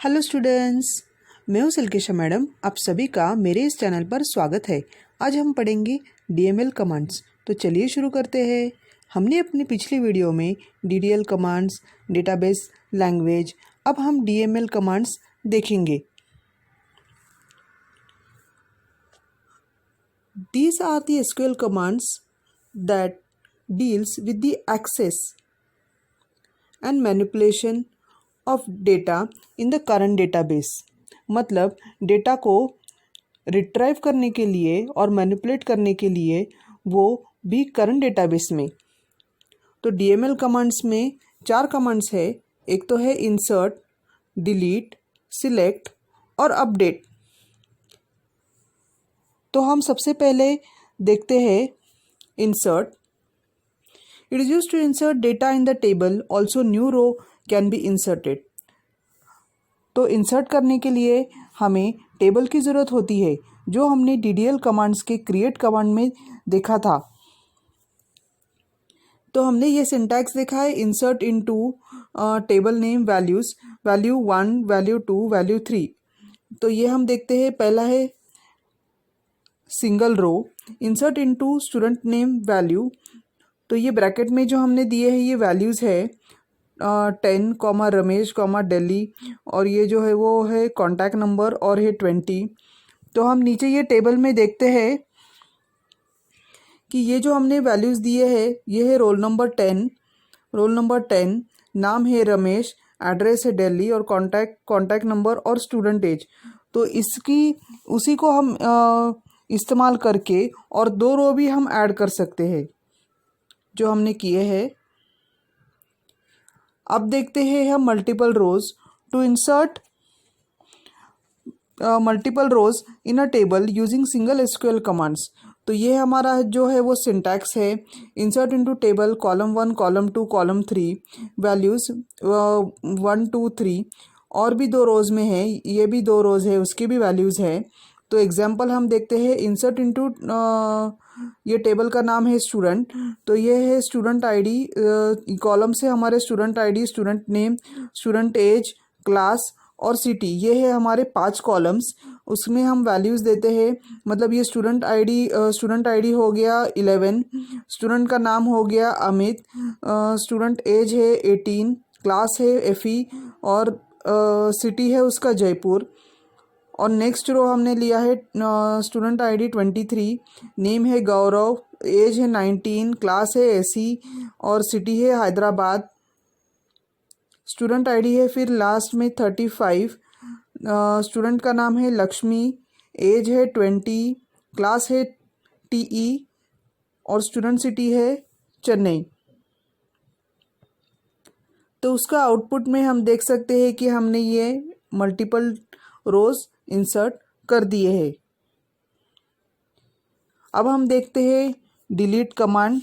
Hello students, मैं हूं सिल्केशा madam. आप सभी का मेरे इस चैनल पर स्वागत है। आज हम पढ़ेंगे डीएमएल कमांड्स। तो चलिए शुरू करते हैं। हमने अपनी पिछली वीडियो में डीडीएल कमांड्स, डेटाबेस, लैंग्वेज, अब हम डीएमएल कमांड्स देखेंगे। These are the SQL commands that deals with the access and manipulation of data in the current database। मतलब डेटा को रिट्राइव करने के लिए और मैनिपुलेट करने के लिए वो भी करंट डेटाबेस में। तो डीएमएल कमांड्स में 4 कमांड्स है। एक तो है इंसर्ट, डिलीट, सिलेक्ट और अपडेट। तो हम सबसे पहले देखते हैं insert. It is used to insert data in the table, also new row can be inserted. तो इंसर्ट करने के लिए हमें टेबल की ज़रूरत होती है, जो हमने डीडीएल कमांड्स के क्रिएट कमांड में देखा था। तो हमने ये सिंटैक्स देखा है, insert into table name values, value 1, value 2, value 3। तो ये हम देखते हैं। पहला है single row, insert into student name value. तो ये ब्रैकेट में जो हमने दिए हैं ये वैल्यूज़ है 10, रमेश, दिल्ली, और ये जो है वो है कॉन्टैक्ट नंबर और है 20। तो हम नीचे ये टेबल में देखते हैं कि ये जो हमने वैल्यूज़ दिए हैं ये है रोल नंबर 10, नाम है रमेश, एड्रेस है दिल्ली और कॉन्टैक्ट नंबर और स्टूडेंट एज। तो उसी को हम इस्तेमाल करके और 2 रो भी हम ऐड कर सकते हैं जो हमने किए हैं। अब देखते हैं हम multiple rows. To insert multiple rows in a table using single SQL commands. तो ये हमारा जो है वो सिंटैक्स है, insert into table column 1, column 2, column 3, values 1, 2, 3। और भी 2 रोज़ में है, ये भी 2 रोज़ है, उसकी भी वैल्यूज़ है। तो एग्जांपल हम देखते हैं, इंसर्ट इनटू ये टेबल का नाम है स्टूडेंट। तो ये है स्टूडेंट आईडी, कॉलम से हमारे student ID, student name, student age, class और सिटी, ये है हमारे 5 कॉलम्स। उसमें हम वैल्यूज़ देते हैं। मतलब ये स्टूडेंट आईडी हो गया 11, स्टूडेंट का नाम हो गया अमित, स्टूडेंट एज है 18, क्लास है एफई और सिटी है उसका जयपुर। और नेक्स्ट रो हमने लिया है स्टूडेंट आईडी 23, नेम है गौरव, एज है 19, क्लास है एसी और सिटी है हैदराबाद, स्टूडेंट आईडी है फिर लास्ट में 35, स्टूडेंट का नाम है लक्ष्मी, एज है 20, क्लास है टीई और स्टूडेंट सिटी है चेन्नई। तो उसका आउटपुट में हम देख सकते हैं कि हमने ये मल्टीपल रोज इंसर्ट कर दिए हैं। अब हम देखते हैं delete command.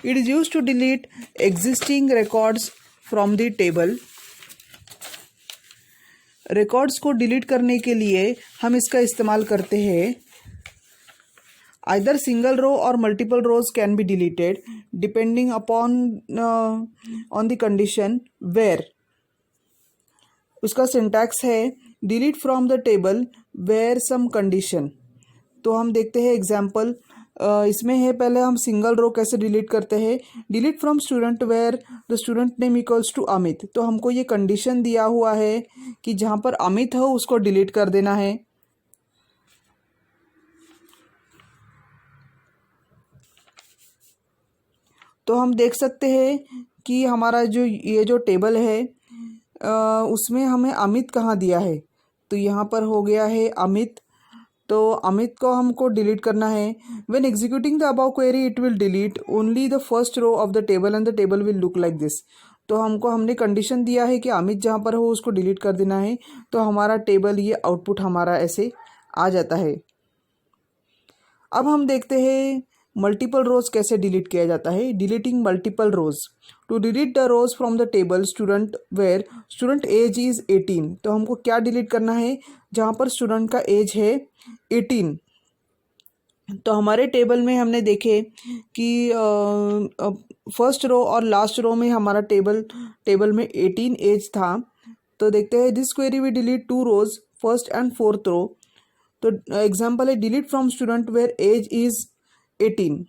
It is used to delete existing records from the table. Records को डिलीट करने के लिए हम इसका इस्तेमाल करते हैं। आइदर सिंगल रो और multiple rows can be deleted depending upon on the condition where. उसका सिंटैक्स है delete from the table where some condition. तो हम देखते हैं एग्जाम्पल। इसमें है, पहले हम सिंगल रो कैसे डिलीट करते हैं। Delete from student where the student name equals to Amit. तो हमको ये कंडीशन दिया हुआ है कि जहाँ पर अमित हो उसको डिलीट कर देना है। तो हम देख सकते हैं कि हमारा ये जो टेबल है उसमें हमें अमित कहाँ दिया है। तो यहाँ पर हो गया है अमित। तो अमित को हमको डिलीट करना है। When executing the above query it will delete only the first row of the table and the table will look like this. तो हमने कंडीशन दिया है कि अमित जहाँ पर हो उसको डिलीट कर देना है। तो हमारा टेबल, ये आउटपुट हमारा ऐसे आ जाता है। अब हम देखते हैं मल्टीपल रोज कैसे डिलीट किया जाता है। Deleting multiple rows. To delete the rows from the table student where student age is 18। तो हमको क्या डिलीट करना है, जहाँ पर स्टूडेंट का एज है 18। तो हमारे टेबल में हमने देखे कि फर्स्ट रो और लास्ट रो में हमारा टेबल में 18 एज था। तो देखते हैं this query we delete 2 rows first and fourth row. तो एग्जाम्पल है delete from student where age is 18।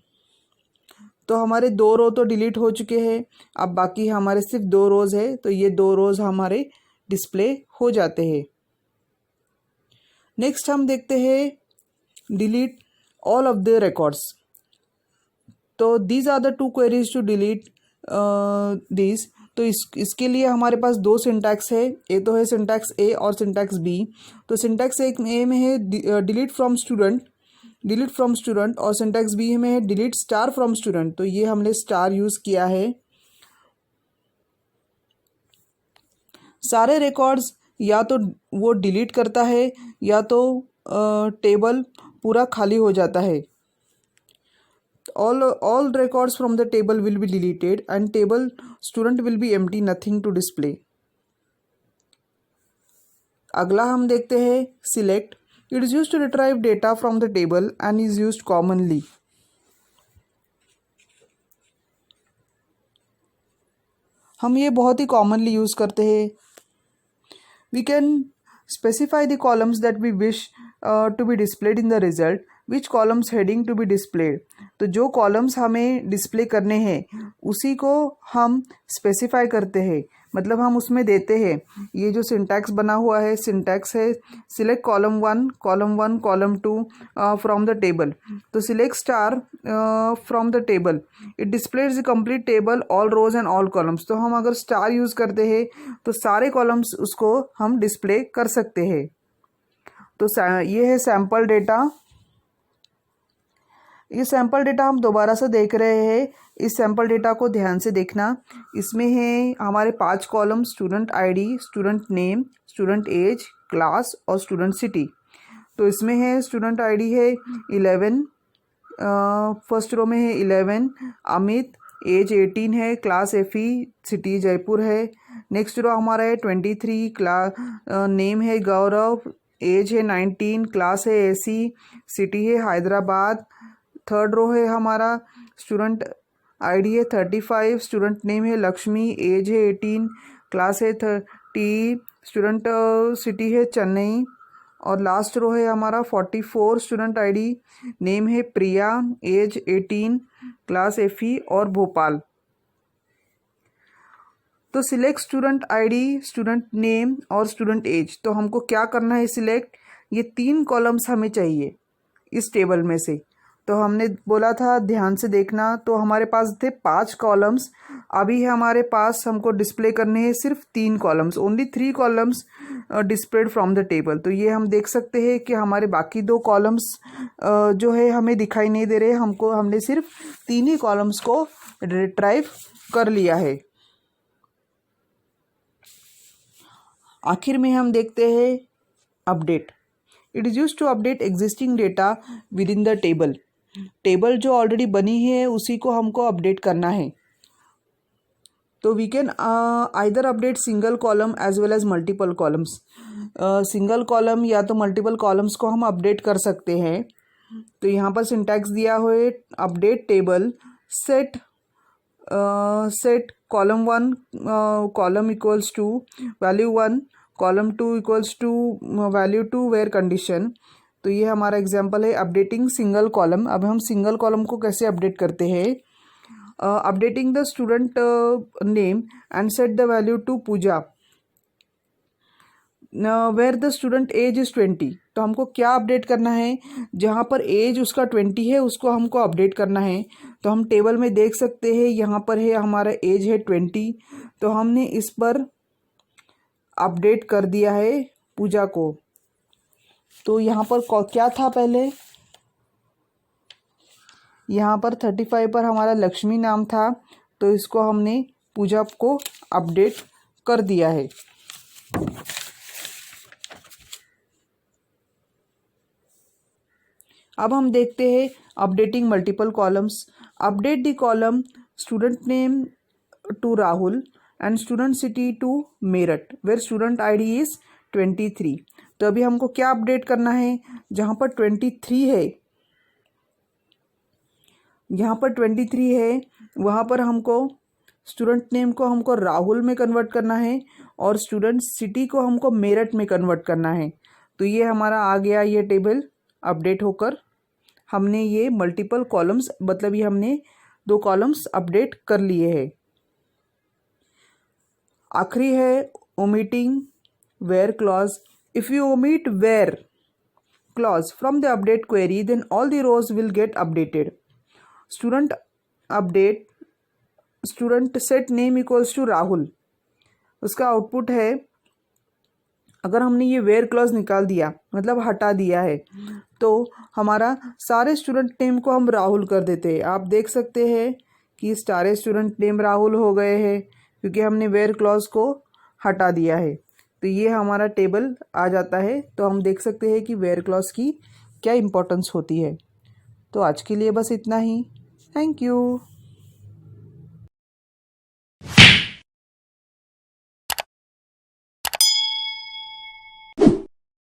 तो हमारे 2 रो तो डिलीट हो चुके हैं, अब बाकी हमारे सिर्फ 2 रोज है, तो ये 2 रोज हमारे डिस्प्ले हो जाते हैं। नेक्स्ट हम देखते हैं delete all of the records. तो these are the 2 queries to delete this. तो इसके लिए हमारे पास 2 सिंटैक्स है, ए तो है सिंटैक्स ए और सिंटैक्स बी। तो सिंटैक्स ए में है डिलीट फ्रॉम स्टूडेंट और सिंटैक्स बी में है डिलीट स्टार फ्रॉम स्टूडेंट। तो ये हमने स्टार यूज़ किया है। सारे रिकॉर्ड्स या तो वो डिलीट करता है या तो टेबल पूरा खाली हो जाता है। all records from the table will be deleted and table student will be empty, nothing to display। अगला हम देखते हैं select। It is used to retrieve data from the table and is used commonly। हम ये बहुत ही commonly use करते हैं। We can specify the columns that we wish to be displayed in the result, which columns heading to be displayed। तो जो columns हमें display करने हैं उसी को हम स्पेसिफाई करते हैं, मतलब हम उसमें देते हैं। ये जो सिंटैक्स बना हुआ है सिंटैक्स है select column 1 column 2 from the table. तो select star from the table, it displays the complete table all rows and all columns. तो हम अगर स्टार यूज़ करते हैं तो सारे कॉलम्स उसको हम डिस्प्ले कर सकते हैं। तो ये है सैम्पल डेटा। ये सैम्पल डेटा हम दोबारा से देख रहे हैं। इस सैम्पल डेटा को ध्यान से देखना। इसमें है हमारे 5 column student ID, student name, student age, class और स्टूडेंट सिटी। तो इसमें है स्टूडेंट आईडी है 11, फर्स्ट रो में है 11 अमित, एज 18 है, क्लास एफई, सिटी जयपुर है। नेक्स्ट रो हमारा है 23, नेम है गौरव, एज है 19, क्लास है एसी, सिटी है हैदराबाद। थर्ड रो है हमारा स्टूडेंट आईडी है 35, स्टूडेंट नेम है लक्ष्मी, एज है 18, क्लास है 30, स्टूडेंट सिटी है चेन्नई। और लास्ट रो है हमारा 44, स्टूडेंट आईडी, नेम है प्रिया, एज 18, क्लास एफई और भोपाल। तो select student ID, student name और स्टूडेंट एज। तो हमको क्या करना है सिलेक्ट, ये 3 कॉलम्स हमें चाहिए इस टेबल में से। तो हमने बोला था ध्यान से देखना, तो हमारे पास थे 5 कॉलम्स, अभी हमारे पास हमको डिस्प्ले करने हैं सिर्फ 3 columns, only 3 columns displayed from the table. तो ये हम देख सकते हैं कि हमारे बाकी 2 कॉलम्स जो है हमें दिखाई नहीं दे रहे, हमने सिर्फ 3 ही कॉलम्स को रिट्राइव कर लिया है। आखिर में हम देखते हैं update. It is used to update existing data with in the table. Table जो ऑलरेडी बनी है उसी को हमको अपडेट करना है। तो we can either update single column as well as multiple columns. Single column या तो मल्टीपल कॉलम्स को हम अपडेट कर सकते हैं। तो यहाँ पर सिंटैक्स दिया हुआ है update table set column 1 column equals to value 1, column 2 equals to value 2 where condition. तो ये हमारा एग्जांपल है अपडेटिंग सिंगल कॉलम। अब हम सिंगल कॉलम को कैसे अपडेट करते हैं, updating the student name and set the value to Pooja where the student age is 20। तो हमको क्या अपडेट करना है, जहाँ पर एज उसका 20 है उसको हमको अपडेट करना है। तो हम टेबल में देख सकते हैं यहाँ पर है हमारा एज है 20, तो हमने इस पर अपडेट कर दिया है पूजा को। तो यहाँ पर क्या था पहले, यहाँ पर 35 पर हमारा लक्ष्मी नाम था, तो इसको हमने पूजा को अपडेट कर दिया है। अब हम देखते हैं updating multiple columns. Update the column student name to Rahul and student city to Meerut where student ID is 23। तो अभी हमको क्या अपडेट करना है, जहाँ पर 23 है, यहाँ पर 23 है वहाँ पर हमको स्टूडेंट नेम को हमको राहुल में कन्वर्ट करना है और स्टूडेंट सिटी को हमको मेरठ में कन्वर्ट करना है। तो ये हमारा आ गया ये टेबल अपडेट होकर। हमने ये मल्टीपल कॉलम्स मतलब ये हमने 2 कॉलम्स अपडेट कर लिए हैं। आखिरी है omitting where clause. If you omit where clause from the update query, then all the rows will get updated. Student update student set name equals to Rahul. उसका आउटपुट है, अगर हमने ये वेयर क्लॉज निकाल दिया मतलब हटा दिया है, तो हमारा सारे स्टूडेंट नेम को हम राहुल कर देते हैं। आप देख सकते हैं कि सारे स्टूडेंट नेम राहुल हो गए हैं क्योंकि हमने वेयर क्लॉज को हटा दिया है। तो ये हमारा टेबल आ जाता है। तो हम देख सकते हैं कि वेयर क्लॉज की क्या इम्पोर्टेंस होती है। तो आज के लिए बस इतना ही। Thank you.